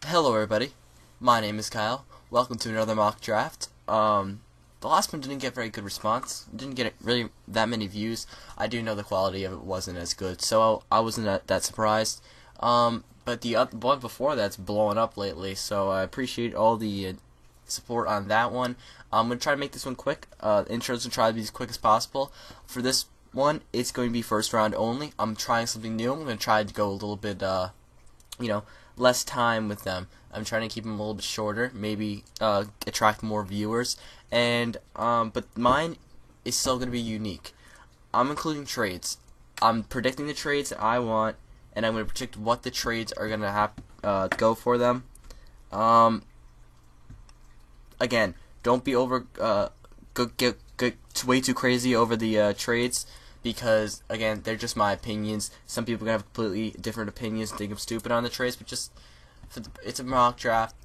Hello everybody, my name is Kyle. Welcome to another mock draft. The last one didn't get very good response. Didn't get really that many views. I do know the quality of it wasn't as good, so I wasn't that surprised. But the one before that's blowing up lately, so I appreciate all the support on that one. I'm gonna try to make this one quick. Intros will try to be as quick as possible. For this one, it's going to be first round only. I'm trying something new. I'm gonna try to go a little bit, less time with them. I'm trying to keep them a little bit shorter, maybe attract more viewers. And but mine is still gonna be unique. I'm including trades. I'm predicting the trades that I want, and I'm gonna predict what the trades are gonna have go for them. Again, don't be get way too crazy over the trades, because again, they're just my opinions. Some people are gonna have completely different opinions and think I'm stupid on the trades, but just it's a mock draft.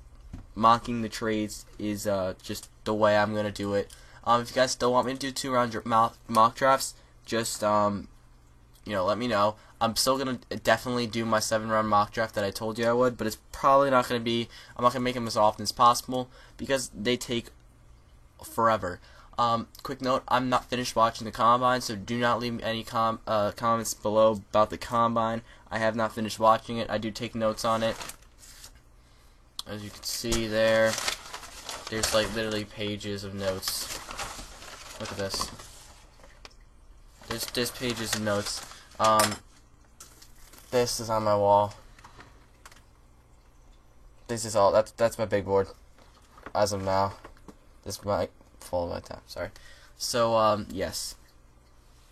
Mocking the trades is just the way I'm gonna do it. If you guys still want me to do 2-round mock drafts, just let me know. I'm still gonna definitely do my 7-round mock draft that I told you I would, but it's probably not gonna be. I'm not gonna make them as often as possible because they take forever. Quick note: I'm not finished watching the combine, so do not leave any comments below about the combine. I have not finished watching it. I do take notes on it. As you can see there's like literally pages of notes. Look at this. There's pages of notes. This is on my wall. This is all. That's my big board as of now. This might fall my time. Sorry. So yes,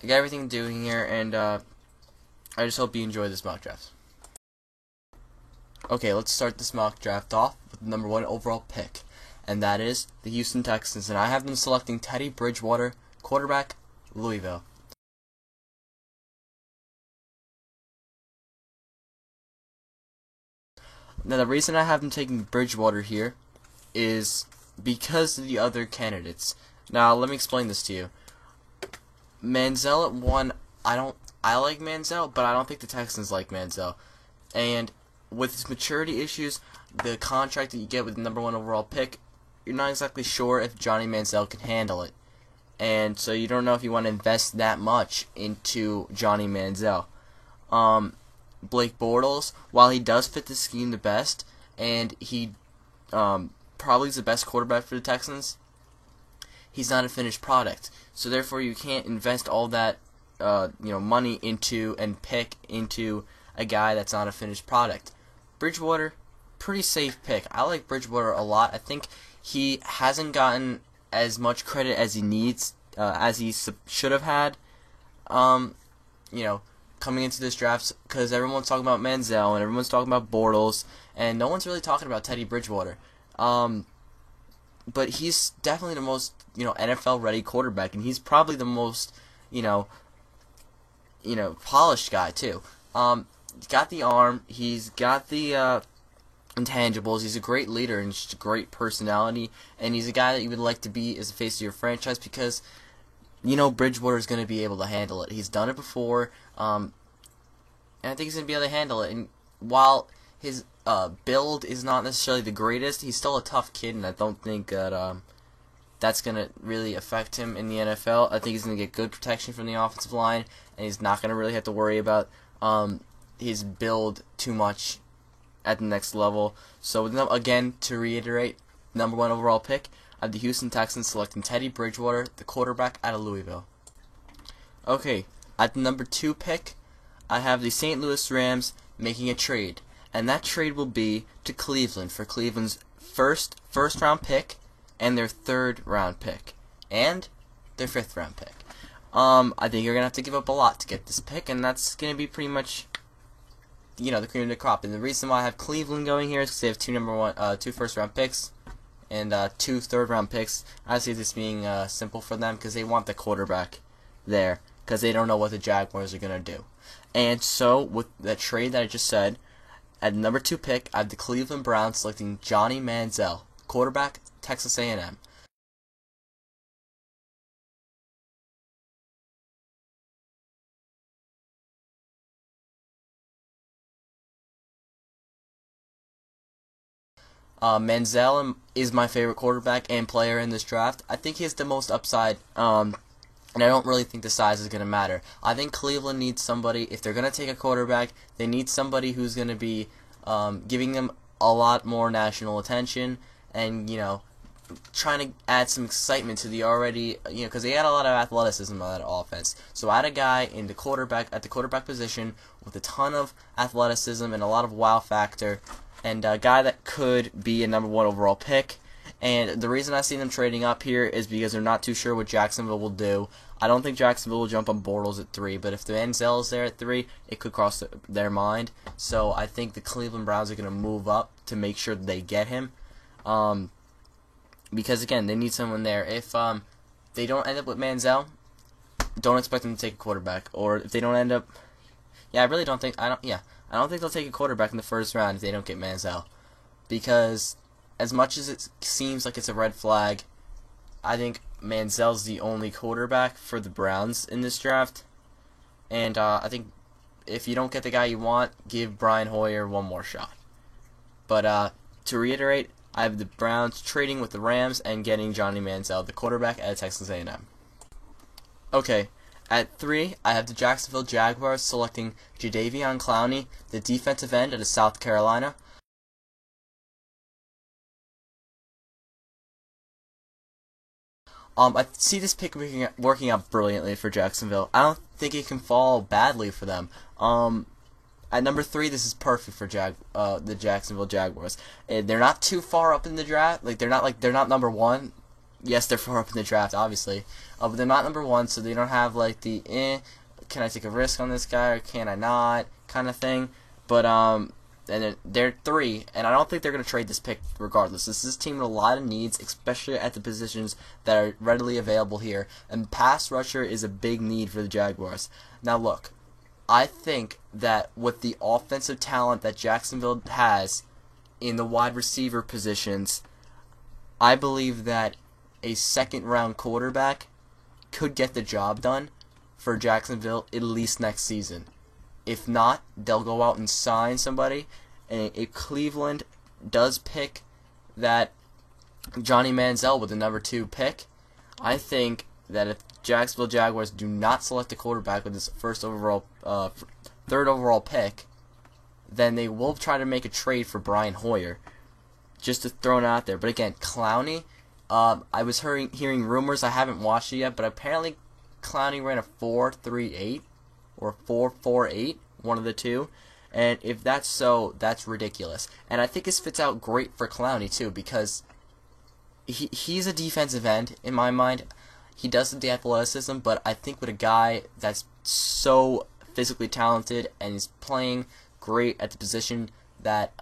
I got everything doing here, and I just hope you enjoy this mock draft. Okay, let's start this mock draft off with the number 1 overall pick, and that is the Houston Texans, and I have them selecting Teddy Bridgewater, quarterback, Louisville. Now, the reason I have them taking Bridgewater here is because of the other candidates. Now, let me explain this to you. Manziel at 1, I like Manziel, but I don't think the Texans like Manziel. And with his maturity issues, the contract that you get with the number 1 overall pick, you're not exactly sure if Johnny Manziel can handle it. And so you don't know if you want to invest that much into Johnny Manziel. Blake Bortles, while he does fit the scheme the best, and he probably is the best quarterback for the Texans, he's not a finished product. So therefore, you can't invest all that money into and pick into a guy that's not a finished product. Bridgewater, pretty safe pick. I like Bridgewater a lot. I think he hasn't gotten as much credit as he needs, as he should have had. Coming into this draft, because everyone's talking about Manziel and everyone's talking about Bortles, and no one's really talking about Teddy Bridgewater. But he's definitely the most NFL ready quarterback, and he's probably the most polished guy too. He's got the arm, he's got the intangibles, he's a great leader and just a great personality, and he's a guy that you would like to be as the face of your franchise, because Bridgewater is going to be able to handle it. He's done it before, and I think he's going to be able to handle it. And while his build is not necessarily the greatest, he's still a tough kid, and I don't think that that's going to really affect him in the NFL. I think he's going to get good protection from the offensive line, and he's not going to really have to worry about his build too much at the next level. So again, to reiterate, number 1 overall pick, I have the Houston Texans selecting Teddy Bridgewater, the quarterback out of Louisville. Okay, at the number 2 pick, I have the St. Louis Rams making a trade, and that trade will be to Cleveland for Cleveland's first round pick and their 3rd round pick and their 5th round pick. I think you're gonna have to give up a lot to get this pick, and that's gonna be pretty much the cream of the crop. And the reason why I have Cleveland going here is because they have 2 first round picks and 2 3rd round picks. I see this being simple for them because they want the quarterback there, because they don't know what the Jaguars are going to do. And so, with the trade that I just said, at number 2 pick, I have the Cleveland Browns selecting Johnny Manziel, quarterback, Texas A&M. Manziel is my favorite quarterback and player in this draft. I think he has the most upside, and I don't really think the size is going to matter. I think Cleveland needs somebody, if they're going to take a quarterback, they need somebody who's going to be giving them a lot more national attention and, trying to add some excitement to the already, because they had a lot of athleticism on that offense. So add a guy at the quarterback position with a ton of athleticism and a lot of wow factor, and a guy that could be a #1 overall pick. And the reason I see them trading up here is because they're not too sure what Jacksonville will do. I don't think Jacksonville will jump on Bortles at 3, but if the Manziel is there at 3, it could cross their mind. So I think the Cleveland Browns are going to move up to make sure that they get him. Because again, they need someone there. If they don't end up with Manziel, don't expect them to take a quarterback. Or if they don't end up, I don't think they'll take a quarterback in the first round if they don't get Manziel. Because as much as it seems like it's a red flag, I think Manziel's the only quarterback for the Browns in this draft. And I think if you don't get the guy you want, give Brian Hoyer one more shot. But to reiterate, I have the Browns trading with the Rams and getting Johnny Manziel, the quarterback at Texas A&M. Okay, at 3, I have the Jacksonville Jaguars selecting Jadeveon Clowney, the defensive end out of South Carolina. I see this pick working out brilliantly for Jacksonville. I don't think it can fall badly for them. At number 3, this is perfect for the Jacksonville Jaguars. They're not too far up in the draft. They're not number 1. Yes, they're far up in the draft, obviously, but they're not number 1, so they don't have the can I take a risk on this guy or can I not kind of thing. But and they're 3, and I don't think they're going to trade this pick regardless. This is a team with a lot of needs, especially at the positions that are readily available here. And pass rusher is a big need for the Jaguars. Now look, I think that with the offensive talent that Jacksonville has in the wide receiver positions, I believe that a second-round quarterback could get the job done for Jacksonville at least next season. If not, they'll go out and sign somebody. And if Cleveland does pick that Johnny Manziel with the number 2 pick, I think that if Jacksonville Jaguars do not select a quarterback with this third overall pick, then they will try to make a trade for Brian Hoyer, just to throw it out there. But again, Clowney, I was hearing rumors. I haven't watched it yet, but apparently Clowney ran a 4.38 or 4.48, one of the two. And if that's so, that's ridiculous. And I think this fits out great for Clowney too, because he's a defensive end in my mind. He does have the athleticism, but I think with a guy that's so physically talented and is playing great at the position that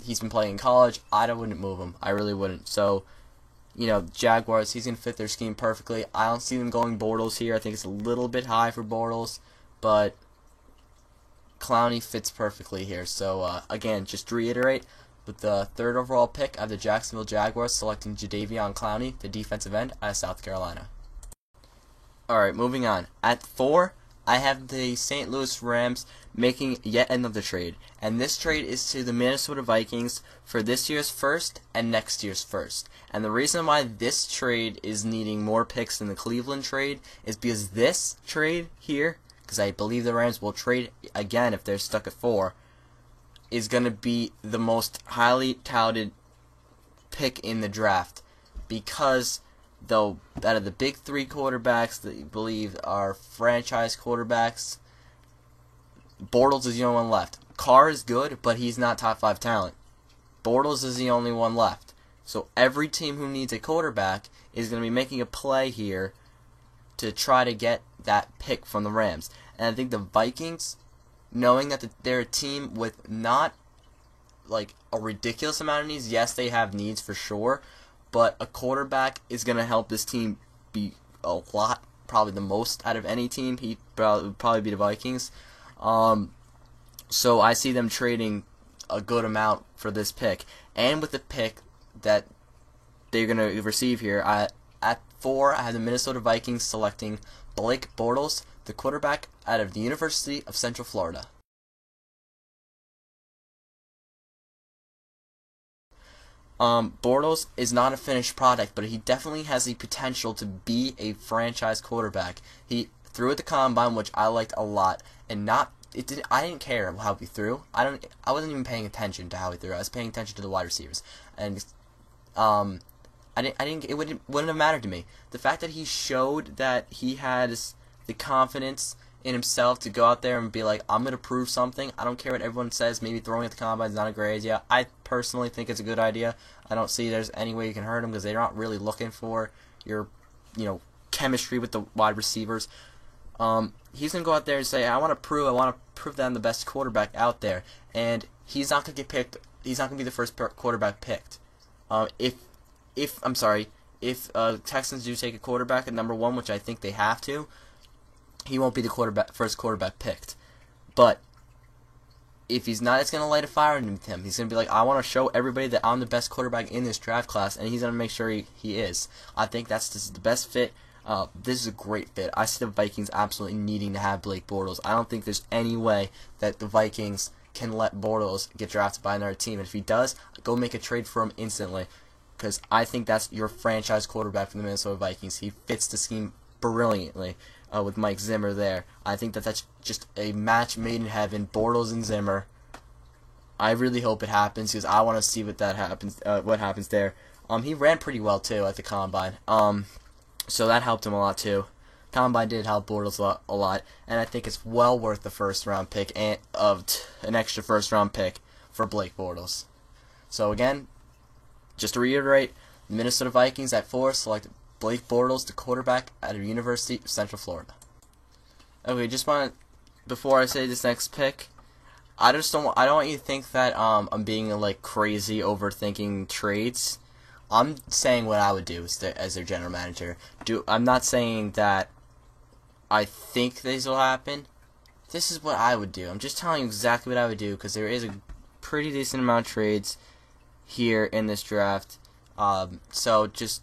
he's been playing in college, I wouldn't move him. I really wouldn't. So, Jaguars, he's going to fit their scheme perfectly. I don't see them going Bortles here. I think it's a little bit high for Bortles, but Clowney fits perfectly here. So, again, just to reiterate, with the 3rd overall pick, I have the Jacksonville Jaguars selecting Jadeveon Clowney, the defensive end out of South Carolina. Alright, moving on. At 4, I have the St. Louis Rams making yet another trade. And this trade is to the Minnesota Vikings for this year's first and next year's first. And the reason why this trade is needing more picks than the Cleveland trade is because this trade here, because I believe the Rams will trade again if they're stuck at 4, is going to be the most highly touted pick in the draft. Because though out of the big 3 quarterbacks that you believe are franchise quarterbacks, Bortles is the only one left. Carr is good, but he's not top 5 talent. Bortles is the only one left. So every team who needs a quarterback is going to be making a play here to try to get that pick from the Rams. And I think the Vikings, knowing that they're a team with not a ridiculous amount of needs, yes, they have needs for sure, but a quarterback is going to help this team be a lot, probably the most out of any team. He'd probably be the Vikings. So I see them trading a good amount for this pick. And with the pick that they're going to receive here, at 4, I have the Minnesota Vikings selecting Blake Bortles, the quarterback out of the University of Central Florida. Bortles is not a finished product, but he definitely has the potential to be a franchise quarterback. He threw at the combine, which I liked a lot, and I didn't care how he threw. I wasn't even paying attention to how he threw. I was paying attention to the wide receivers, and it wouldn't have mattered to me. The fact that he showed that he has the confidence in himself to go out there and be like, I'm going to prove something. I don't care what everyone says. Maybe throwing at the combine is not a great idea. I personally think it's a good idea. I don't see there's any way you can hurt him because they're not really looking for your, chemistry with the wide receivers. He's going to go out there and say, I want to prove that I'm the best quarterback out there. And he's not going to get picked. He's not going to be the first quarterback picked. If Texans do take a quarterback at number 1, which I think they have to, he won't be the first quarterback picked. But if he's not, it's going to light a fire underneath him. He's going to be like, I want to show everybody that I'm the best quarterback in this draft class, and he's going to make sure he is. I think this is the best fit. This is a great fit. I see the Vikings absolutely needing to have Blake Bortles. I don't think there's any way that the Vikings can let Bortles get drafted by another team. And if he does, go make a trade for him instantly, because I think that's your franchise quarterback for the Minnesota Vikings. He fits the scheme brilliantly with Mike Zimmer there. I think that's just a match made in heaven, Bortles and Zimmer. I really hope it happens because I want to see what happens there. He ran pretty well too at the combine. So that helped him a lot too. Combine did help Bortles a lot, and I think it's well worth the first-round pick and an extra first-round pick for Blake Bortles. So again, just to reiterate, the Minnesota Vikings at 4 selected Blake Bortles, the quarterback at the University of Central Florida. Okay, before I say this next pick, I don't want you to think that I'm being crazy overthinking trades. I'm saying what I would do as their general manager. I'm not saying that I think this will happen. This is what I would do. I'm just telling you exactly what I would do because there is a pretty decent amount of trades here in this draft. So just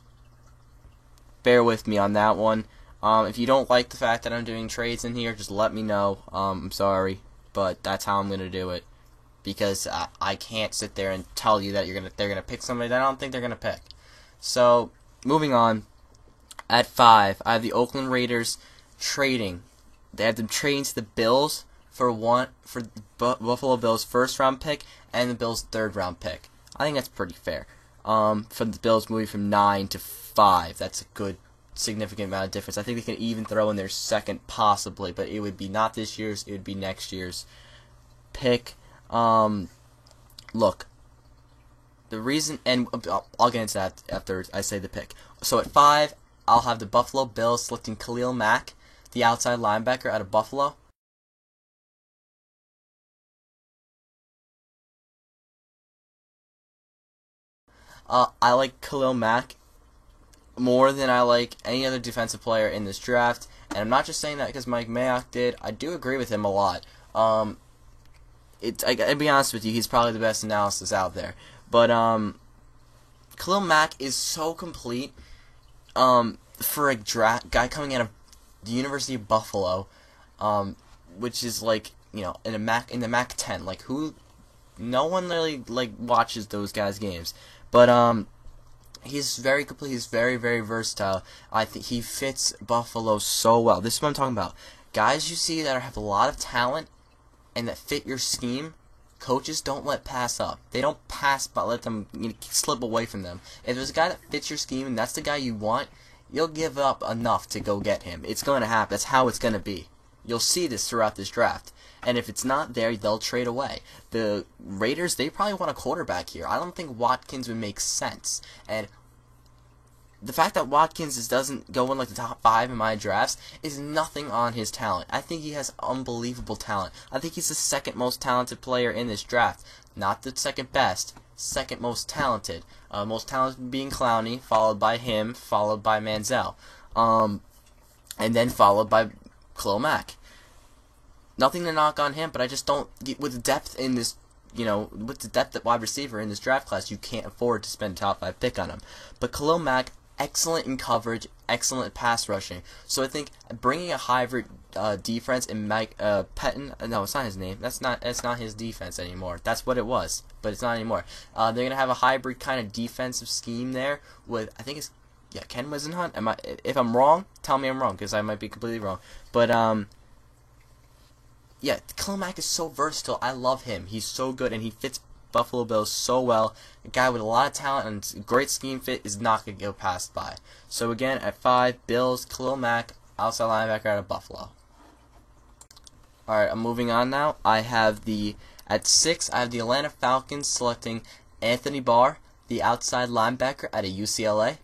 bear with me on that one. If you don't like the fact that I'm doing trades in here, just let me know. I'm sorry, but that's how I'm going to do it. Because I can't sit there and tell you that they're gonna pick somebody that I don't think they're gonna pick. So moving on, at 5, I have the Oakland Raiders trading. They have them trading to the Bills for Buffalo Bills' first-round pick and the Bills' third-round pick. I think that's pretty fair. For the Bills moving from 9 to 5, that's a good significant amount of difference. I think they can even throw in their second possibly, but it would be not this year's. It would be next year's pick. Look, the reason, and I'll get into that after I say the pick. So at 5, I'll have the Buffalo Bills selecting Khalil Mack, the outside linebacker out of Buffalo. I like Khalil Mack more than I like any other defensive player in this draft, and I'm not just saying that because Mike Mayock did. I do agree with him a lot. I'll be honest with you, he's probably the best analysis out there. But Khalil Mack is so complete for a guy coming out of the University of Buffalo, which is in the MAC 10. No one really watches those guys' games. But he's very complete. He's very, very versatile. I think he fits Buffalo so well. This is what I'm talking about. Guys you see that have a lot of talent and that fit your scheme, coaches don't let pass up. They don't pass, but let them slip away from them. If there's a guy that fits your scheme and that's the guy you want, you'll give up enough to go get him. It's going to happen. That's how it's going to be. You'll see this throughout this draft. And if it's not there, they'll trade away. The Raiders, they probably want a quarterback here. I don't think Watkins would make sense. And the fact that Watkins doesn't go in the top 5 in my drafts is nothing on his talent. I think he has unbelievable talent. I think he's the second most talented player in this draft. Not the second best, second most talented. Most talented being Clowney, followed by him, followed by Manziel. And then followed by Khalil Mack. Nothing to knock on him, but I just don't, with the depth in this, with the depth at wide receiver in this draft class, you can't afford to spend a top 5 pick on him. But Khalil Mack excellent in coverage, excellent at pass rushing. So I think bringing a hybrid defense in Mike Pettin, no, it's not his name. It's not his defense anymore. That's what it was, but it's not anymore. They're gonna have a hybrid kind of defensive scheme there with, I think it's, yeah, Ken Wisenhunt. If I'm wrong, tell me I'm wrong, because I might be completely wrong. But yeah, Khalil Mack is so versatile. I love him. He's so good, and he fits Buffalo Bills so well. A guy with a lot of talent and great scheme fit is not going to go passed by. So again, at 5, Bills, Khalil Mack, outside linebacker out of Buffalo. Alright, I'm moving on now. At 6, I have the Atlanta Falcons selecting Anthony Barr, the outside linebacker out of UCLA.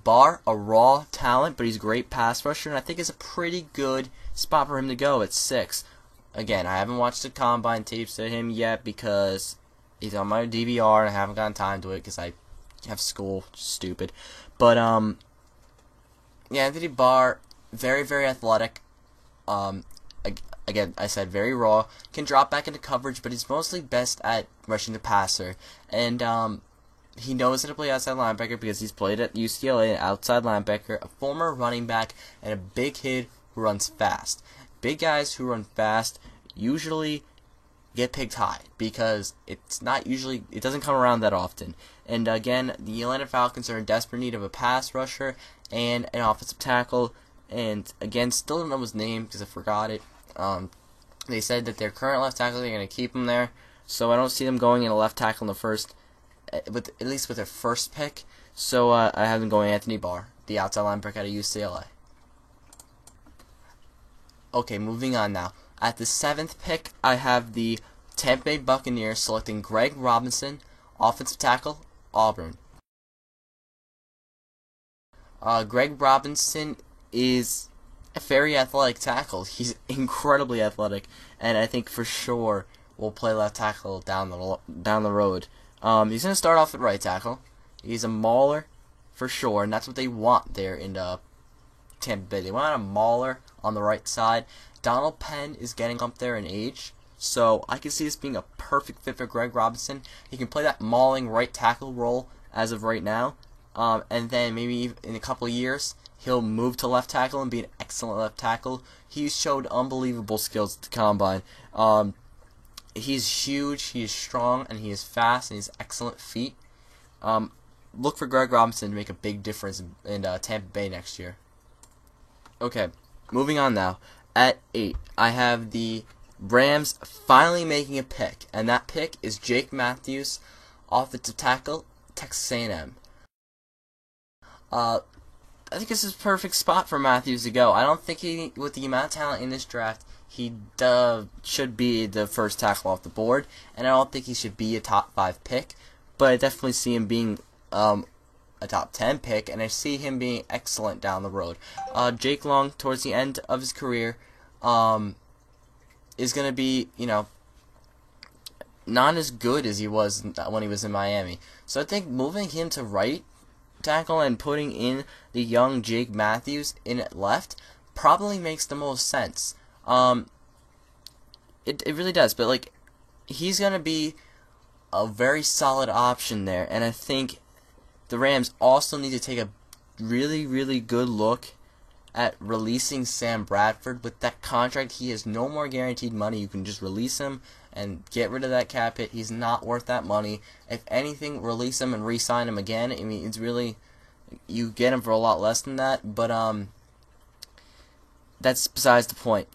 Barr, a raw talent, but he's a great pass rusher, and I think it's a pretty good spot for him to go at 6. Again, I haven't watched the combine tapes of him yet because he's on my DVR and I haven't gotten time to it because I have school. Stupid. But yeah, Anthony Barr, very, very athletic. Again, I said very raw. Can drop back into coverage, but he's mostly best at rushing the passer. And he knows how to play outside linebacker because he's played at UCLA, an outside linebacker, a former running back, and a big kid who runs fast. Big guys who run fast usually get picked high because it doesn't come around that often. And again, the Atlanta Falcons are in desperate need of a pass rusher and an offensive tackle. And again, still don't know his name because I forgot it. They said that their current left tackle, they're going to keep him there. So I don't see them going in a left tackle in the first, at least with their first pick. So I have them going Anthony Barr, the outside linebacker out of UCLA. Okay, moving on now. At the 7th pick, I have the Tampa Bay Buccaneers selecting Greg Robinson, offensive tackle, Auburn. Greg Robinson is a very athletic tackle. He's incredibly athletic, and I think for sure will play left tackle down the road. He's going to start off at right tackle. He's a mauler for sure, and that's what they want there in Tampa Bay. They want a mauler on the right side. Donald Penn is getting up there in age, so I can see this being a perfect fit for Greg Robinson. He can play that mauling right tackle role as of right now, and then maybe in a couple of years he'll move to left tackle and be an excellent left tackle. He's showed unbelievable skills at the combine. He's huge, he is strong, and he is fast, and he has excellent feet. Look for Greg Robinson to make a big difference in Tampa Bay next year. Okay, moving on now. At 8, I have the Rams finally making a pick, and that pick is Jake Matthews, offensive tackle, Texas A&M. I think this is a perfect spot for Matthews to go. I don't think with the amount of talent in this draft, he should be the first tackle off the board, and I don't think he should be a top 5 pick, but I definitely see him being a top 10 pick, and I see him being excellent down the road. Jake Long, towards the end of his career, is going to be, not as good as he was when he was in Miami. So I think moving him to right tackle and putting in the young Jake Matthews in at left probably makes the most sense. It really does, but he's going to be a very solid option there, and I think the Rams also need to take a really, really good look at releasing Sam Bradford. With that contract, he has no more guaranteed money. You can just release him and get rid of that cap hit. He's not worth that money. If anything, release him and re-sign him again. I mean, it's really, you get him for a lot less than that, but that's besides the point.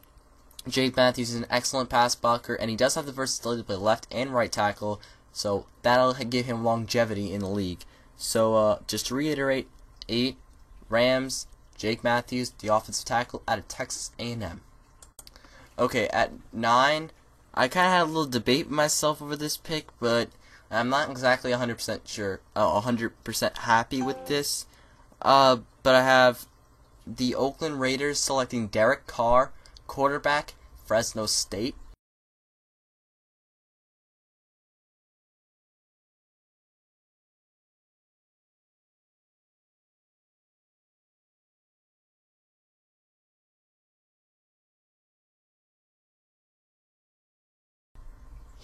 Jake Matthews is an excellent pass blocker, and he does have the versatility to play left and right tackle, so that'll give him longevity in the league. So, just to reiterate, 8, Rams, Jake Matthews, the offensive tackle out of Texas A&M. Okay, at 9, I kind of had a little debate with myself over this pick, but I'm not exactly 100% sure, 100% happy with this. But I have the Oakland Raiders selecting Derek Carr, quarterback, Fresno State.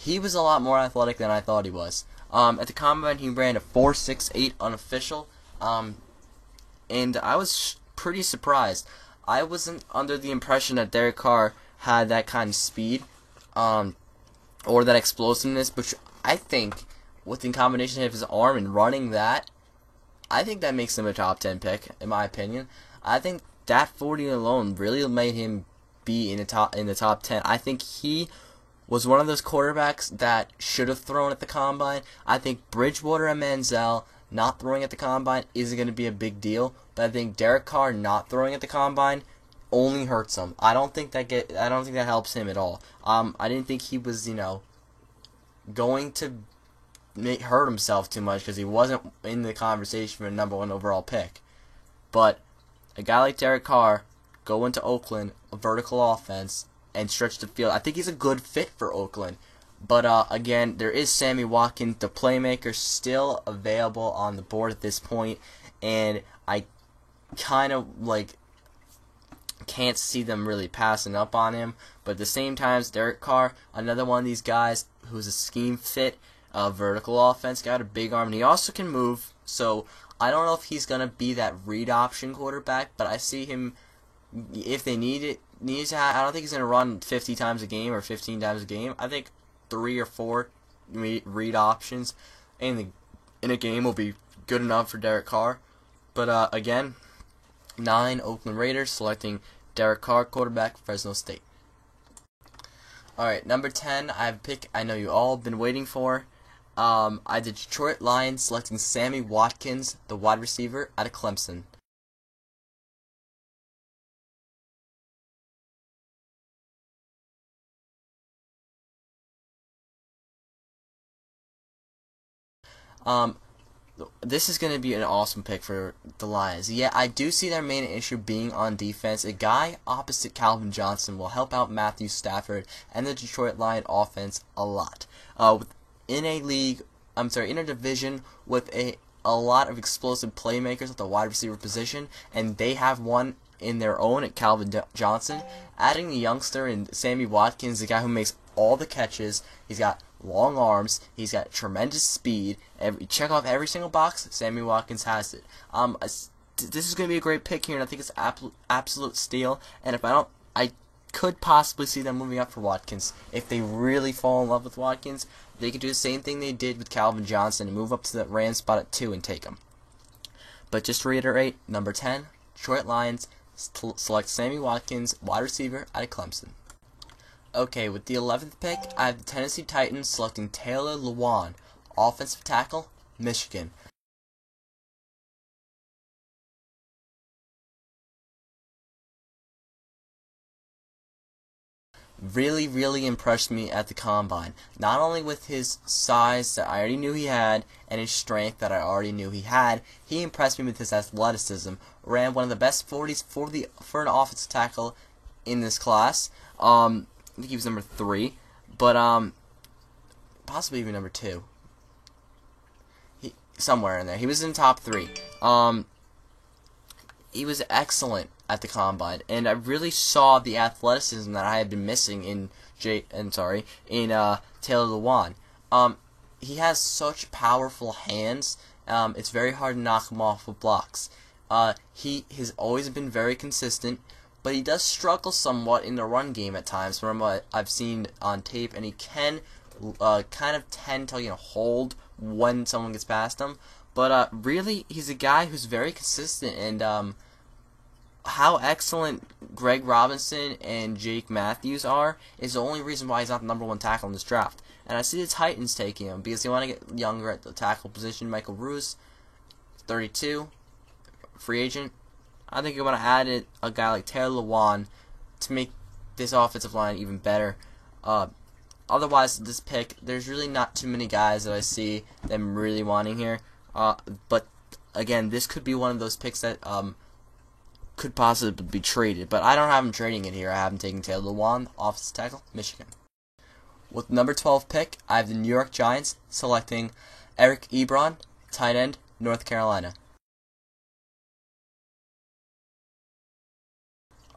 He was a lot more athletic than I thought he was. At the combine, he ran a 4.68 unofficial, and I was pretty surprised. I wasn't under the impression that Derek Carr had that kind of speed, or that explosiveness, which I think, with the combination of his arm and running that, I think that makes him a top 10 pick, in my opinion. I think that 40 alone really made him be in the top 10. I think he was one of those quarterbacks that should have thrown at the combine. I think Bridgewater and Manziel not throwing at the combine isn't going to be a big deal, but I think Derek Carr not throwing at the combine only hurts him. I don't think that helps him at all. I didn't think he was, going to hurt himself too much because he wasn't in the conversation for a #1 overall pick. But a guy like Derek Carr go into Oakland, a vertical offense, and stretch the field. I think he's a good fit for Oakland. But again, there is Sammy Watkins, the playmaker, still available on the board at this point, and I kind of can't see them really passing up on him. But at the same time, Derek Carr, another one of these guys who's a scheme fit, vertical offense, got a big arm, and he also can move. So I don't know if he's gonna be that read option quarterback, but I see him if they I don't think he's gonna run 50 times a game or 15 times a game. I think 3 or 4 read options in a game will be good enough for Derek Carr. But again, 9 Oakland Raiders selecting Derek Carr, quarterback, Fresno State. Alright, number 10, I have a pick I know you all have been waiting for. I had the Detroit Lions selecting Sammy Watkins, the wide receiver, out of Clemson. This is going to be an awesome pick for the Lions. Yeah, I do see their main issue being on defense. A guy opposite Calvin Johnson will help out Matthew Stafford and the Detroit Lion offense a lot. In a division with a lot of explosive playmakers at the wide receiver position, and they have one in their own at Calvin Johnson. Adding the youngster and Sammy Watkins, the guy who makes all the catches, he's got long arms, he's got tremendous speed. Check off every single box, Sammy Watkins has it. This is going to be a great pick here, and I think it's absolute steal. And if I could possibly see them moving up for Watkins. If they really fall in love with Watkins, they could do the same thing they did with Calvin Johnson and move up to the Rams spot at 2 and take him. But just to reiterate, number 10, Detroit Lions select Sammy Watkins, wide receiver, out of Clemson. Okay, with the 11th pick, I have the Tennessee Titans selecting Taylor Lewan, offensive tackle, Michigan. Really impressed me at the combine. Not only with his size that I already knew he had, and his strength that I already knew he had, he impressed me with his athleticism. Ran one of the best 40s for an offensive tackle in this class. I think he was number 3, but possibly even number 2. Somewhere in there. He was in top 3. He was excellent at the combine, and I really saw the athleticism that I had been missing in Taylor Lewan. He has such powerful hands. It's very hard to knock him off with blocks. He has always been very consistent, but he does struggle somewhat in the run game at times from what I've seen on tape, and he can kind of tend to hold when someone gets past him. But really, he's a guy who's very consistent, and how excellent Greg Robinson and Jake Matthews are is the only reason why he's not the number 1 tackle in this draft. And I see the Titans taking him because they want to get younger at the tackle position. Michael Roos, 32, free agent. I think you want to add a guy like Taylor Lewan to make this offensive line even better. Otherwise, this pick, there's really not too many guys that I see them really wanting here. But again, this could be one of those picks that could possibly be traded. But I don't have him trading it here. I have him taking Taylor Lewan, offensive tackle, Michigan. With the number 12 pick, I have the New York Giants selecting Eric Ebron, tight end, North Carolina.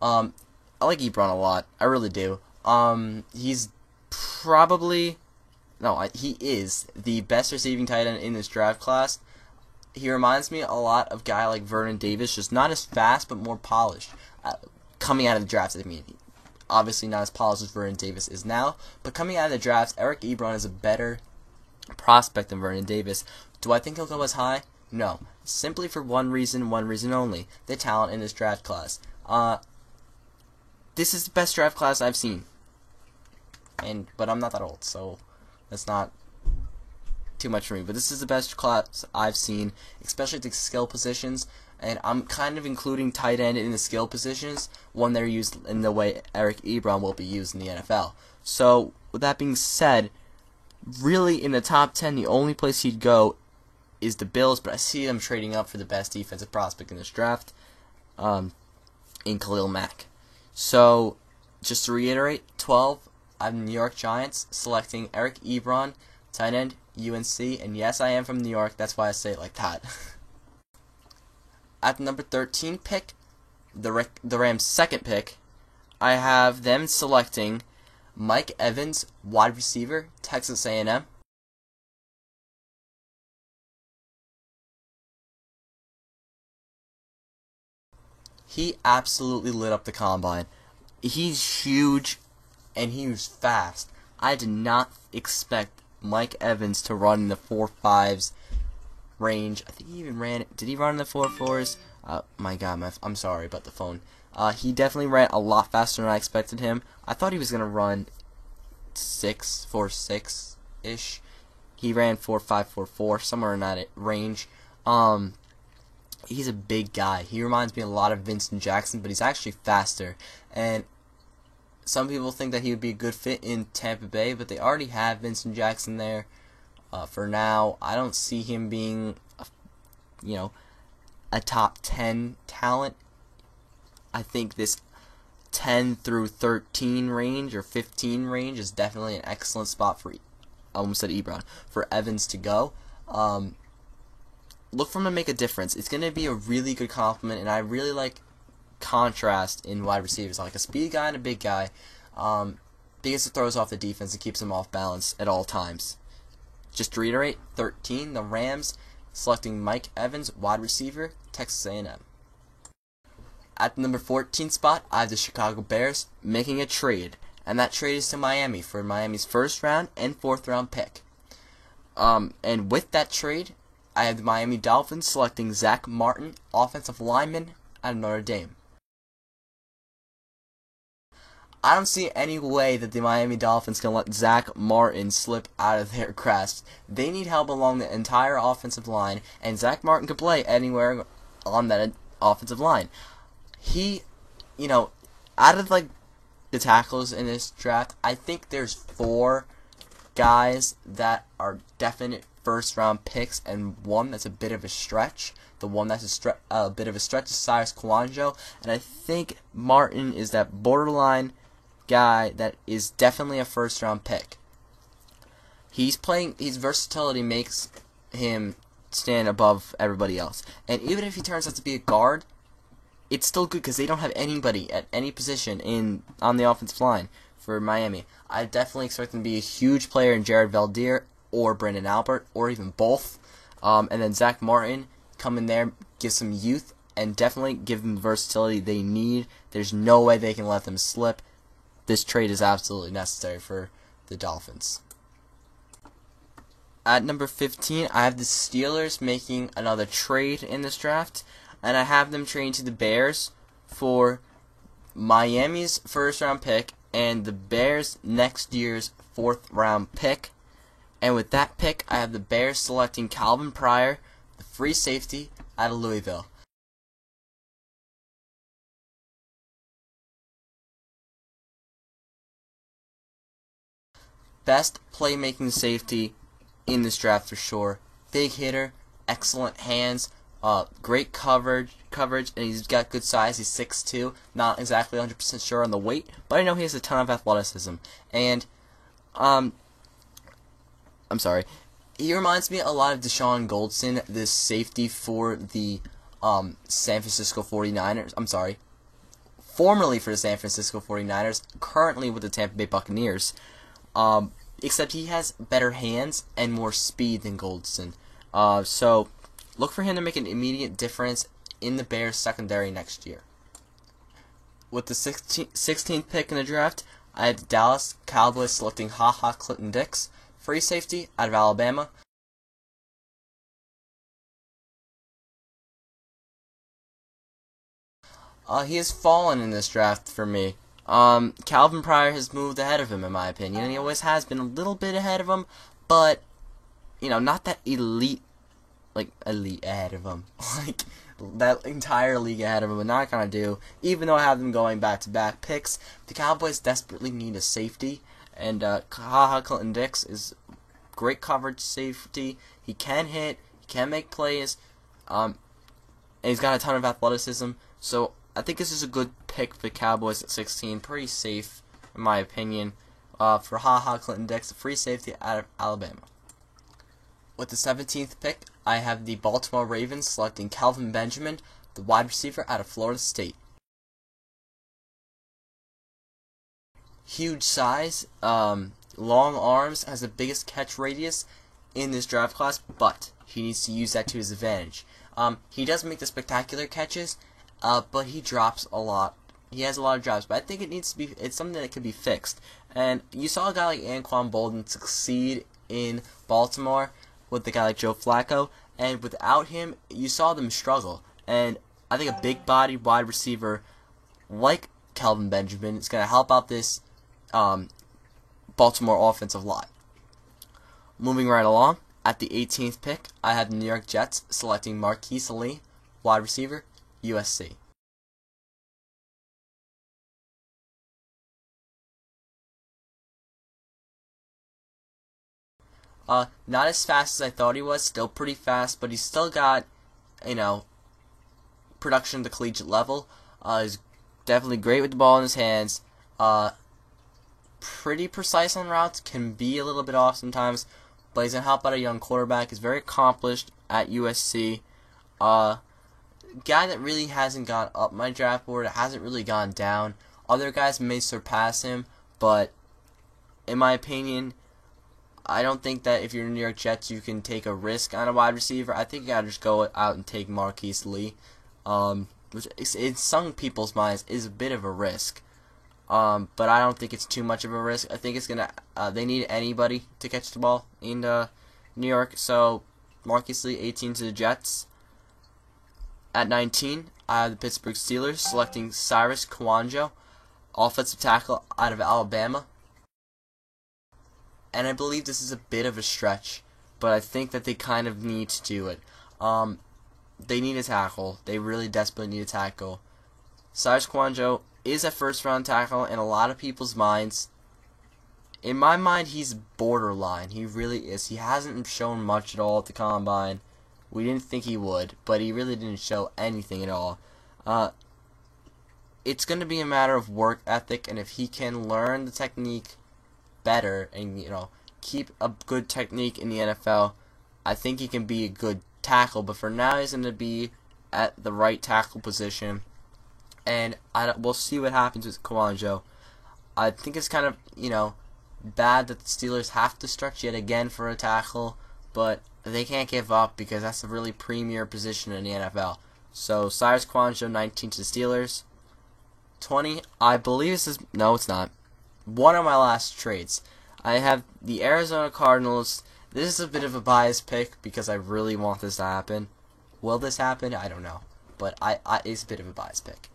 I like Ebron a lot. I really do. He's probably he is the best receiving tight end in this draft class. He reminds me a lot of a guy like Vernon Davis, just not as fast but more polished. Coming out of the draft, I mean, obviously not as polished as Vernon Davis is now, but coming out of the draft, Eric Ebron is a better prospect than Vernon Davis. Do I think he'll go as high? No. Simply for one reason only: the talent in this draft class. This is the best draft class I've seen. But I'm not that old, so that's not too much for me. But this is the best class I've seen, especially at the skill positions. And I'm kind of including tight end in the skill positions when they're used in the way Eric Ebron will be used in the NFL. So, with that being said, really in the top 10, the only place he'd go is the Bills, but I see them trading up for the best defensive prospect in this draft, in Khalil Mack. So, just to reiterate, 12, I have the New York Giants selecting Eric Ebron, tight end, UNC, and yes, I am from New York, that's why I say it like that. At the number 13 pick, the Rams' second pick, I have them selecting Mike Evans, wide receiver, Texas A&M. He absolutely lit up the combine. He's huge, and he was fast. I did not expect Mike Evans to run in the 4.5s range. I think he even ran it. Did he run in the 4.4s? My God, I'm sorry about the phone. He definitely ran a lot faster than I expected him. I thought he was gonna run 4.6 ish. He ran 4.5, 4.4, somewhere in that range. He's a big guy. He reminds me a lot of Vincent Jackson, but he's actually faster. And some people think that he would be a good fit in Tampa Bay, but they already have Vincent Jackson there. For now, I don't see him being, a top 10 talent. I think this 10 through 13 range or 15 range is definitely an excellent spot for, I almost said Ebron, for Evans to go. Look for him to make a difference. It's going to be a really good compliment, and I really like contrast in wide receivers. I like a speed guy and a big guy, because it throws off the defense and keeps them off balance at all times. Just to reiterate, 13, the Rams selecting Mike Evans, wide receiver, Texas A&M. At the number 14 spot, I have the Chicago Bears making a trade, and that trade is to Miami for Miami's first round and fourth round pick. And with that trade, I have the Miami Dolphins selecting Zach Martin, offensive lineman at Notre Dame. I don't see any way that the Miami Dolphins can let Zach Martin slip out of their grasp. They need help along the entire offensive line, and Zach Martin can play anywhere on that offensive line. He, out of the tackles in this draft, I think there's 4 guys that are definite first-round picks, and one that's a bit of a stretch. The one that's a bit of a stretch is Cyrus Kouandjio, and I think Martin is that borderline guy that is definitely a first-round pick. His versatility makes him stand above everybody else, and even if he turns out to be a guard, it's still good because they don't have anybody at any position on the offensive line for Miami. I definitely expect him to be a huge player in Jared Valdir or Brandon Albert, or even both. And then Zach Martin come in there, give some youth, and definitely give them the versatility they need. There's no way they can let them slip. This trade is absolutely necessary for the Dolphins. At number 15, I have the Steelers making another trade in this draft, and I have them trading to the Bears for Miami's first-round pick and the Bears' next year's fourth-round pick. And with that pick, I have the Bears selecting Calvin Pryor, the free safety out of Louisville. Best playmaking safety in this draft for sure. Big hitter, excellent hands, great coverage, and he's got good size. He's 6'2", not exactly 100% sure on the weight, but I know he has a ton of athleticism. And, I'm sorry, he reminds me a lot of Deshaun Goldson, this safety for the San Francisco 49ers. I'm sorry, formerly for the San Francisco 49ers, currently with the Tampa Bay Buccaneers. except he has better hands and more speed than Goldston. So look for him to make an immediate difference in the Bears secondary next year. With the 16th pick in the draft, I had the Dallas Cowboys selecting HaHa Clinton-Dix, free safety out of Alabama. He has fallen in this draft for me. Calvin Pryor has moved ahead of him, in my opinion, and he always has been a little bit ahead of him, but, not that elite ahead of him. Like, that entire league ahead of him, but not gonna do. Even though I have them going back-to-back picks, the Cowboys desperately need a safety, and HaHa Clinton-Dix is great coverage safety. He can hit, he can make plays, and he's got a ton of athleticism, so I think this is a good pick for the Cowboys at 16. Pretty safe, in my opinion, for HaHa Clinton-Dix, a free safety out of Alabama. With the 17th pick, I have the Baltimore Ravens selecting Kelvin Benjamin, the wide receiver out of Florida State. Huge size, long arms, has the biggest catch radius in this draft class, but he needs to use that to his advantage. He does make the spectacular catches, but he drops a lot. He has a lot of drops, but I think it's something that can be fixed. And you saw a guy like Anquan Boldin succeed in Baltimore with the guy like Joe Flacco, and without him, you saw them struggle. And I think a big-bodied wide receiver like Kelvin Benjamin is going to help out this Baltimore offensive line. Moving right along, at the 18th pick, I had the New York Jets selecting Marquise Lee, wide receiver, USC. Not as fast as I thought he was, still pretty fast, but he's still got, production at the collegiate level. He's definitely great with the ball in his hands. Pretty precise on routes, can be a little bit off sometimes, but he's going to help out a young quarterback. He's very accomplished at USC. Guy that really hasn't gone up my draft board, hasn't really gone down. Other guys may surpass him, but in my opinion, I don't think that if you're in New York Jets, you can take a risk on a wide receiver. I think you gotta just go out and take Marquise Lee, which in some people's minds is a bit of a risk. But I don't think it's too much of a risk. I think it's gonna. They need anybody to catch the ball in New York. So Marquise Lee, 18 to the Jets. At 19, I have the Pittsburgh Steelers selecting Cyrus Kouandjio, offensive tackle out of Alabama. And I believe this is a bit of a stretch, but I think that they kind of need to do it. They need a tackle. They really desperately need a tackle. Cyrus Kouandjio is a first-round tackle in a lot of people's minds. In my mind, he's borderline. He really is. He hasn't shown much at all at the Combine. We didn't think he would, but he really didn't show anything at all. It's going to be a matter of work ethic, and if he can learn the technique better and keep a good technique in the NFL, I think he can be a good tackle. But for now, he's going to be at the right tackle position, and we'll see what happens with Kouandjio. I think it's kind of bad that the Steelers have to stretch yet again for a tackle, but they can't give up because that's a really premier position in the NFL. So Cyrus Kouandjio, 19 to the Steelers. 20, I believe this is no, it's not. One of my last trades. I have the Arizona Cardinals. This is a bit of a biased pick because I really want this to happen. Will this happen? I don't know. But it's a bit of a biased pick.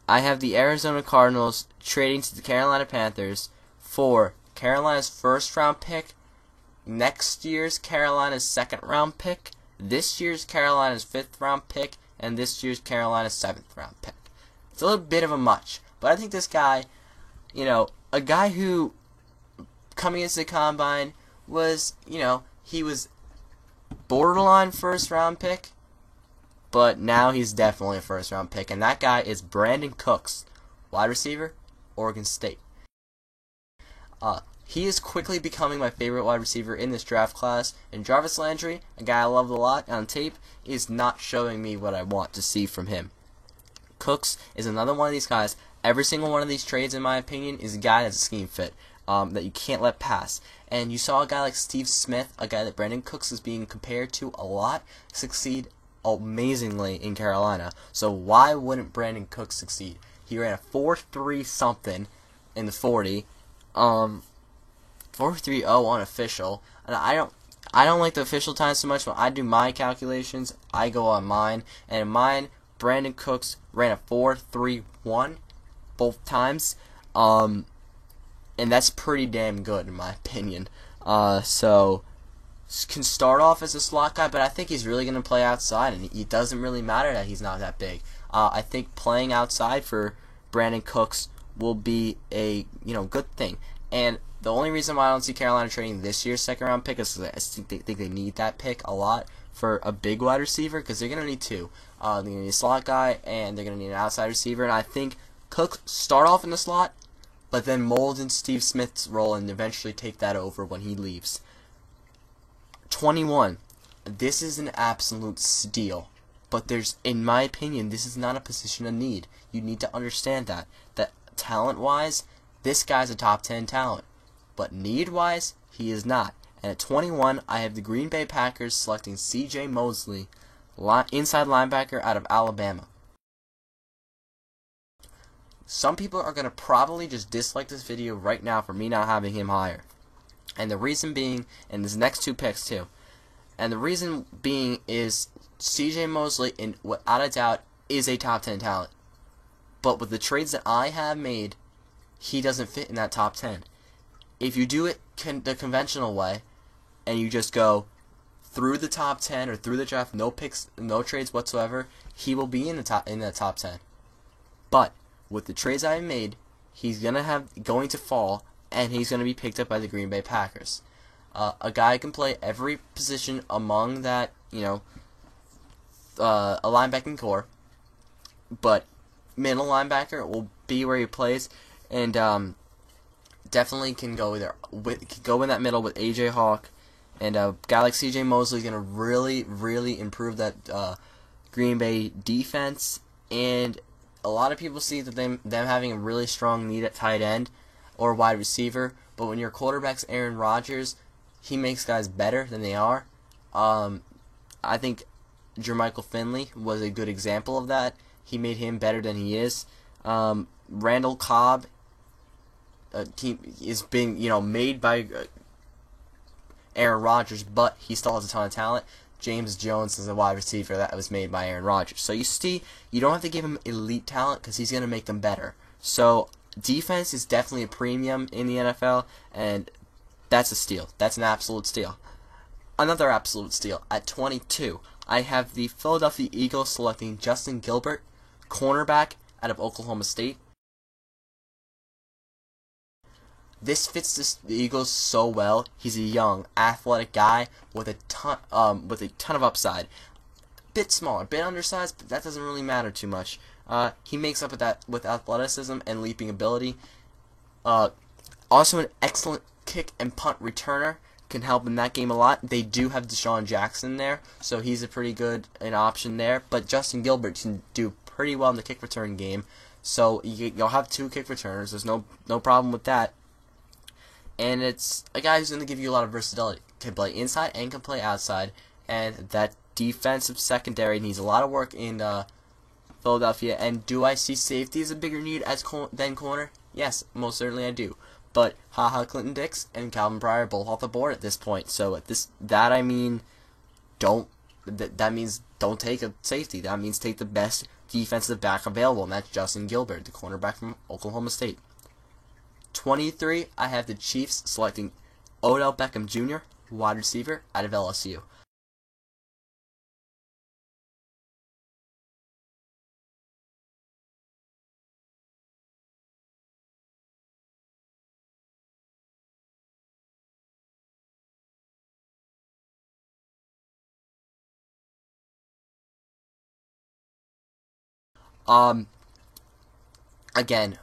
I have the Arizona Cardinals trading to the Carolina Panthers for Carolina's first-round pick, next year's Carolina's second-round pick, this year's Carolina's fifth-round pick, and this year's Carolina's seventh-round pick. It's a little bit of a much, but I think this guy, a guy who, coming into the Combine, was, he was borderline first-round pick, but now he's definitely a first-round pick, and that guy is Brandon Cooks, wide receiver, Oregon State. He is quickly becoming my favorite wide receiver in this draft class, and Jarvis Landry, a guy I love a lot on tape, is not showing me what I want to see from him. Cooks is another one of these guys. Every single one of these trades, in my opinion, is a guy that's a scheme fit. that you can't let pass. And you saw a guy like Steve Smith, a guy that Brandon Cooks is being compared to a lot, succeed amazingly in Carolina. So why wouldn't Brandon Cooks succeed? He ran a 4.3 something in the 40, 4.30 unofficial, and I don't like the official time so much. When I do my calculations, I go on mine, and in mine, Brandon Cooks ran a 4.31 both times, and that's pretty damn good in my opinion. So can start off as a slot guy, but I think he's really going to play outside, and it doesn't really matter that he's not that big. I think playing outside for Brandon Cooks will be a good thing. And the only reason why I don't see Carolina trading this year's second round pick is because I think they need that pick a lot for a big wide receiver, because they're going to need two. They're going to need a slot guy, and they're going to need an outside receiver. And I think Cooks start off in the slot, but then mold in Steve Smith's role and eventually take that over when he leaves. 21. This is an absolute steal. But in my opinion, this is not a position of need. You need to understand that talent-wise, this guy's a top 10 talent. But need-wise, he is not. And at 21, I have the Green Bay Packers selecting C.J. Mosley, inside linebacker out of Alabama. Some people are going to probably just dislike this video right now for me not having him higher. And the reason being, and this next two picks too, and the reason being is C.J. Mosley, without a doubt, is a top 10 talent. But with the trades that I have made, he doesn't fit in that top 10. If you do it the conventional way, and you just go through the top 10 or through the draft, no picks, no trades whatsoever, he will be in that top 10. But with the trades I've made, he's going to fall, and he's going to be picked up by the Green Bay Packers. A guy can play every position among that, a linebacking core, but middle linebacker will be where he plays, and definitely can go in that middle with A.J. Hawk, and a guy like C.J. Mosley is going to really, really improve that Green Bay defense. And a lot of people see that them having a really strong need at tight end or wide receiver, but when your quarterback's Aaron Rodgers, he makes guys better than they are. I think Jermichael Finley was a good example of that. He made him better than he is. Randall Cobb is being made by Aaron Rodgers, but he still has a ton of talent. James Jones is a wide receiver that was made by Aaron Rodgers. So you see, you don't have to give him elite talent because he's going to make them better. So defense is definitely a premium in the NFL, and that's a steal. That's an absolute steal. Another absolute steal. At 22, I have the Philadelphia Eagles selecting Justin Gilbert, cornerback out of Oklahoma State. This fits the Eagles so well. He's a young, athletic guy with a ton of upside. Bit smaller, bit undersized, but that doesn't really matter too much. He makes up with that with athleticism and leaping ability. Also an excellent kick and punt returner, can help in that game a lot. They do have Deshaun Jackson there, so he's a pretty good option there. But Justin Gilbert can do pretty well in the kick return game, so you'll have two kick returners. There's no problem with that. And it's a guy who's going to give you a lot of versatility. Can play inside and can play outside. And that defensive secondary needs a lot of work in Philadelphia. And do I see safety as a bigger need than corner? Yes, most certainly I do. But Clinton Dix and Calvin Pryor are both off the board at this point. So that means don't take a safety. That means take the best defensive back available, and that's Justin Gilbert, the cornerback from Oklahoma State. 23, I have the Chiefs selecting Odell Beckham Jr., wide receiver out of LSU. Again,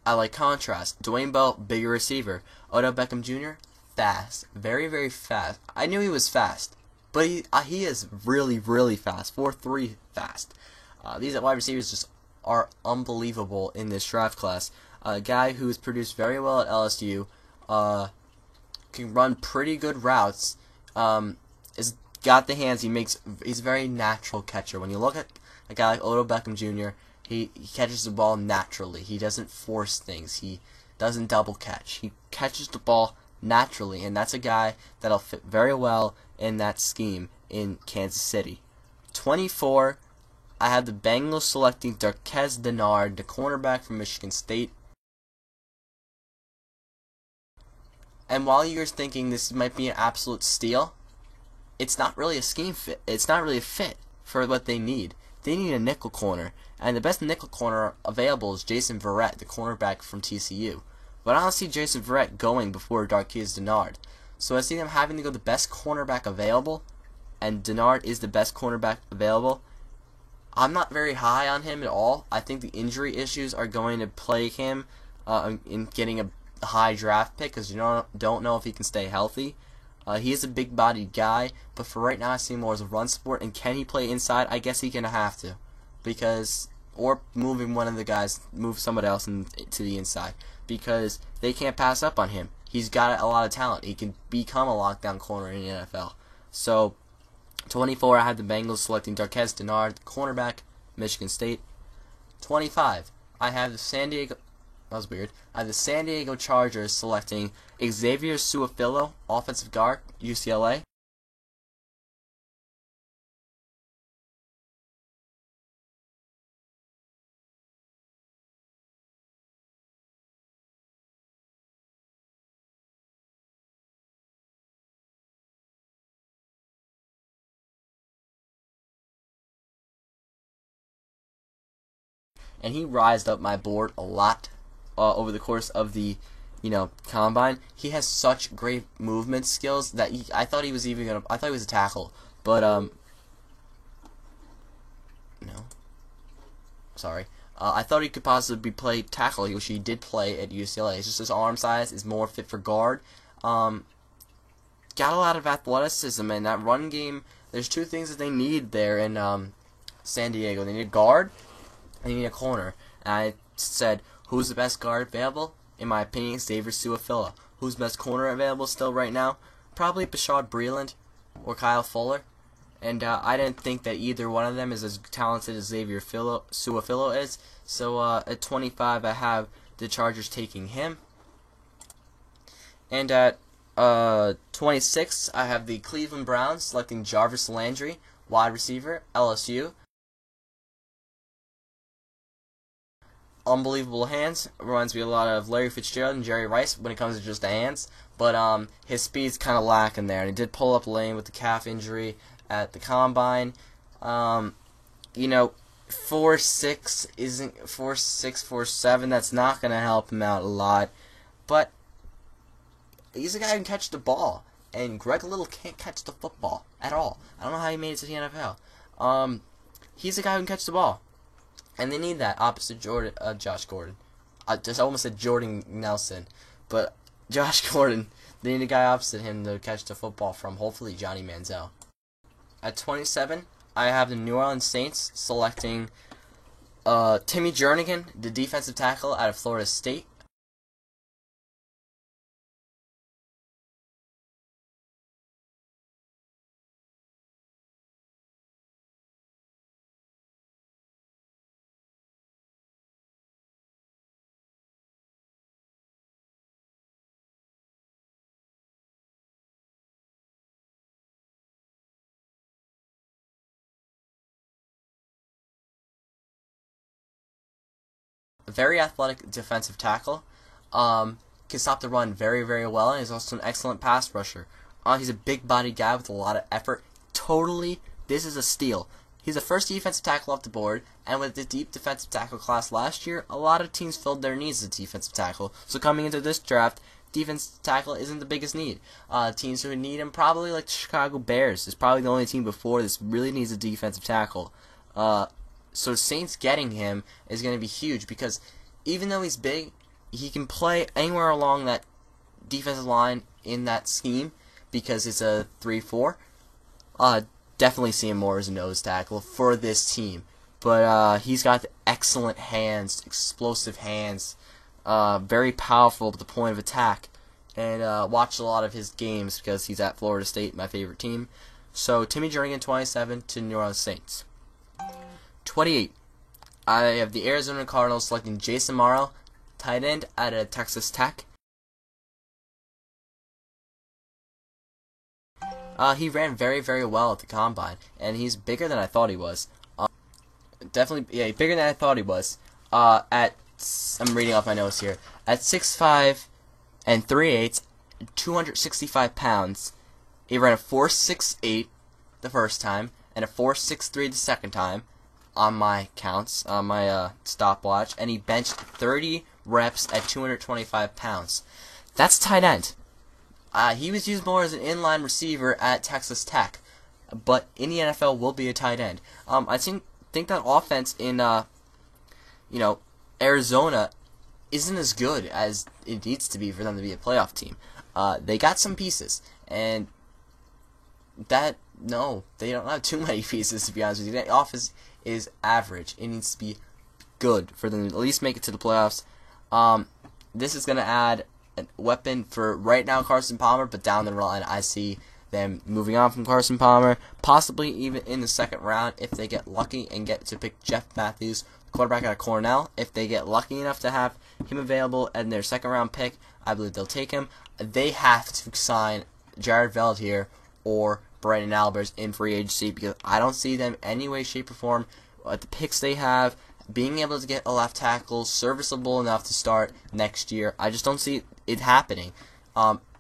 I like contrast. Dwayne Bell, bigger receiver. Odell Beckham Jr., fast. Very, very fast. I knew he was fast, but he is really, really fast. 4.3 fast. These wide receivers just are unbelievable in this draft class. A guy who's produced very well at LSU, can run pretty good routes. Is got the hands. He's a very natural catcher. When you look at a guy like Odell Beckham Jr., he catches the ball naturally. He doesn't force things. He doesn't double catch. He catches the ball naturally, and that's a guy that'll fit very well in that scheme in Kansas City. 24, I have the Bengals selecting Darqueze Dennard, the cornerback from Michigan State. And while you're thinking this might be an absolute steal, it's not really a scheme fit. It's not really a fit for what they need. They need a nickel corner, and the best nickel corner available is Jason Verrett, the cornerback from TCU. But I don't see Jason Verrett going before Darqueze Dennard. So I see them having to go the best cornerback available, and Dennard is the best cornerback available. I'm not very high on him at all. I think the injury issues are going to plague him in getting a high draft pick, because you don't know if he can stay healthy. He is a big-bodied guy, but for right now I see him more as a run support. And can he play inside? I guess he's going to have to, or moving one of the guys, move somebody else to the inside, because they can't pass up on him. He's got a lot of talent. He can become a lockdown corner in the NFL. So 24, I have the Bengals selecting Darqueze Dennard, cornerback, Michigan State. 25, I have the San Diego Chargers selecting Xavier Su'a-Filo, offensive guard, UCLA. And he rised up my board a lot over the course of the combine. He has such great movement skills that I thought he was a tackle, but no, sorry. I thought he could possibly play tackle, which he did play at UCLA. It's just his arm size is more fit for guard. Got a lot of athleticism, and that run game. There's two things that they need there in San Diego. They need a guard, and they need a corner. And I said, who's the best guard available? In my opinion, Xavier Su'a-Filo. Who's the best corner available still right now? Probably Bashaud Breeland or Kyle Fuller. And I didn't think that either one of them is as talented as Xavier Su'a-Filo is. So at 25, I have the Chargers taking him. And at 26, I have the Cleveland Browns selecting Jarvis Landry, wide receiver, LSU. Unbelievable hands. Reminds me a lot of Larry Fitzgerald and Jerry Rice when it comes to just the hands. But his speed's kind of lacking there. And he did pull up lane with the calf injury at the combine. 4'6" isn't 4'6", 4'7". That's not going to help him out a lot. But he's a guy who can catch the ball. And Greg Little can't catch the football at all. I don't know how he made it to the NFL. He's a guy who can catch the ball. And they need that opposite Josh Gordon. I almost said Jordan Nelson. But Josh Gordon, they need a guy opposite him to catch the football from, hopefully Johnny Manziel. At 27, I have the New Orleans Saints selecting Timmy Jernigan, the defensive tackle out of Florida State. Very athletic defensive tackle. Can stop the run very, very well, and he's also an excellent pass rusher. He's a big-bodied guy with a lot of effort. Totally, this is a steal. He's the first defensive tackle off the board, and with the deep defensive tackle class last year, a lot of teams filled their needs as a defensive tackle. So coming into this draft, defensive tackle isn't the biggest need. Teams who need him, probably like the Chicago Bears, is probably the only team before this really needs a defensive tackle. So Saints getting him is going to be huge, because even though he's big, he can play anywhere along that defensive line in that scheme, because it's a 3-4. Definitely see him more as a nose tackle for this team. But he's got excellent hands, explosive hands, very powerful at the point of attack. and watched a lot of his games because he's at Florida State, my favorite team. So Timmy Jernigan, 27 to New Orleans Saints. 28. I have the Arizona Cardinals selecting Jason Morrow, tight end out of Texas Tech. He ran very, very well at the combine, and he's bigger than I thought he was. Definitely, yeah, bigger than I thought he was. I'm reading off my notes here. At 6'5" and 3/8, 265 pounds, he ran a 4.68 the first time and a 4.63 the second time on my counts, on my stopwatch, and he benched 30 reps at 225 pounds. That's tight end. He was used more as an inline receiver at Texas Tech, but in the NFL will be a tight end. I think that offense in Arizona isn't as good as it needs to be for them to be a playoff team. They got some pieces, and they don't have too many pieces, to be honest with you. The offense is average. It needs to be good for them to at least make it to the playoffs. This is going to add a weapon for right now Carson Palmer, but down the line I see them moving on from Carson Palmer, possibly even in the second round if they get lucky and get to pick Jeff Matthews, quarterback out of Cornell. If they get lucky enough to have him available in their second round pick, I believe they'll take him. They have to sign Jared Veldheer or Brandon Albers in free agency because I don't see them any way, shape, or form at the picks they have being able to get a left tackle serviceable enough to start next year. I just don't see it happening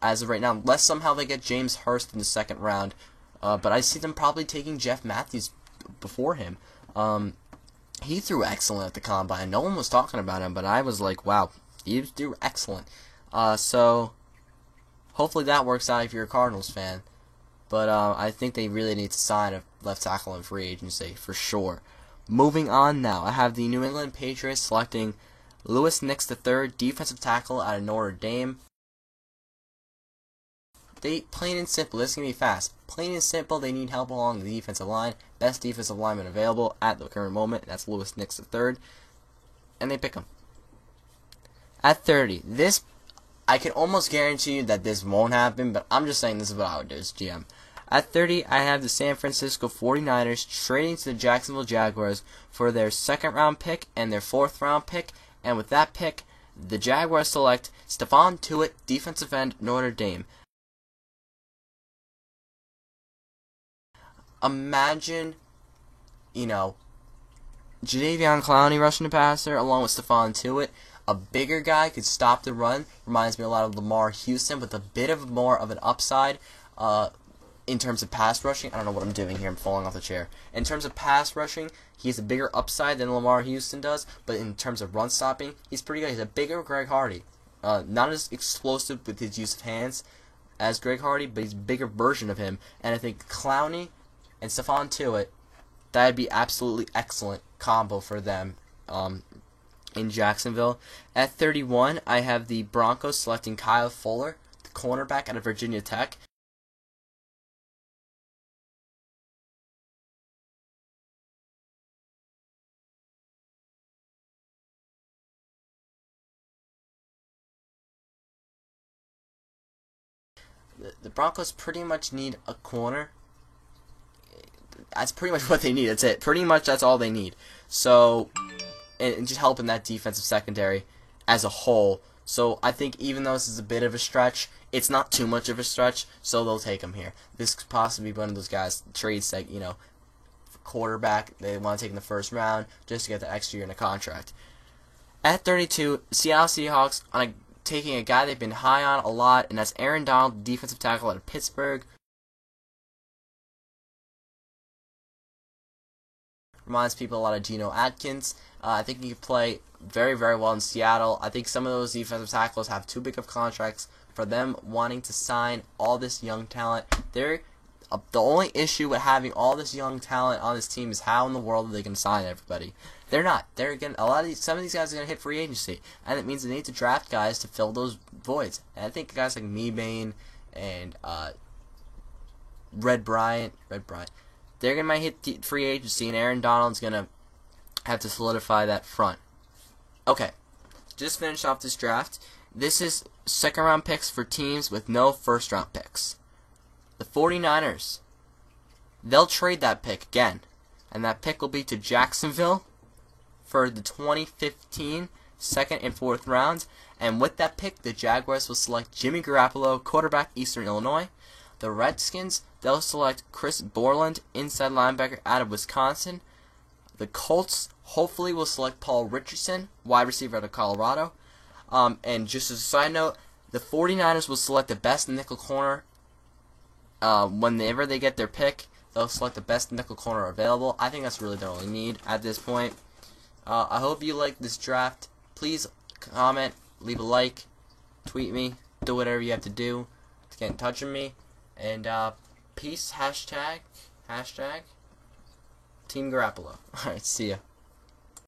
as of right now, unless somehow they get James Hurst in the second round. But I see them probably taking Jeff Matthews before him. He threw excellent at the combine. No one was talking about him, but I was like, wow, he threw excellent. So hopefully that works out if you're a Cardinals fan. But I think they really need to sign a left tackle in free agency for sure. Moving on now, I have the New England Patriots selecting Louis Nix III, defensive tackle out of Notre Dame. Plain and simple, this is going to be fast. Plain and simple, they need help along the defensive line. Best defensive lineman available at the current moment, that's Louis Nix III. And they pick him. At 30, I can almost guarantee you that this won't happen, but I'm just saying this is what I would do as GM. At 30, I have the San Francisco 49ers trading to the Jacksonville Jaguars for their second round pick and their fourth round pick. And with that pick, the Jaguars select Stephon Tuitt, defensive end, Notre Dame. Imagine, Jadeveon Clowney rushing the passer along with Stephon Tuitt. A bigger guy could stop the run. Reminds me a lot of Lamar Houston with a bit of more of an upside in terms of pass rushing. I don't know what I'm doing here. I'm falling off the chair. In terms of pass rushing, he has a bigger upside than Lamar Houston does. But in terms of run stopping, he's pretty good. He's a bigger Greg Hardy. Not as explosive with his use of hands as Greg Hardy, but he's a bigger version of him. And I think Clowney and Stephon Tuitt, that would be absolutely excellent combo for them in Jacksonville. At 31, I have the Broncos selecting Kyle Fuller, the cornerback out of Virginia Tech. The Broncos pretty much need a corner. That's pretty much what they need. That's it. Pretty much that's all they need. So, and just helping that defensive secondary as a whole. So I think even though this is a bit of a stretch, it's not too much of a stretch, so they'll take him here. This could possibly be one of those guys, trades that, for quarterback, they want to take in the first round just to get the extra year in a contract. At 32, Seattle Seahawks taking a guy they've been high on a lot, and that's Aaron Donald, defensive tackle out of Pittsburgh. Reminds people a lot of Geno Atkins. I think he could play very, very well in Seattle. I think some of those defensive tackles have too big of contracts for them wanting to sign all this young talent. The only issue with having all this young talent on this team is how in the world are they going to sign everybody. They're not. Some of these guys are going to hit free agency, and it means they need to draft guys to fill those voids. And I think guys like Mebane and Red Bryant, they're going to hit free agency, and Aaron Donald's going to have to solidify that front. Okay, just finished off this draft. This is second round picks for teams with no first round picks. The 49ers, they'll trade that pick again, and that pick will be to Jacksonville for the 2015 second and fourth rounds. And with that pick, the Jaguars will select Jimmy Garoppolo, quarterback, Eastern Illinois. The Redskins, they'll select Chris Borland, inside linebacker out of Wisconsin. The Colts hopefully will select Paul Richardson, wide receiver out of Colorado. And just as a side note, the 49ers will select the best nickel corner. Whenever they get their pick, they'll select the best nickel corner available. I think that's really the only need at this point. I hope you like this draft. Please comment, leave a like, tweet me, do whatever you have to do to get in touch with me. And peace, hashtag Team Garoppolo. Alright, see ya.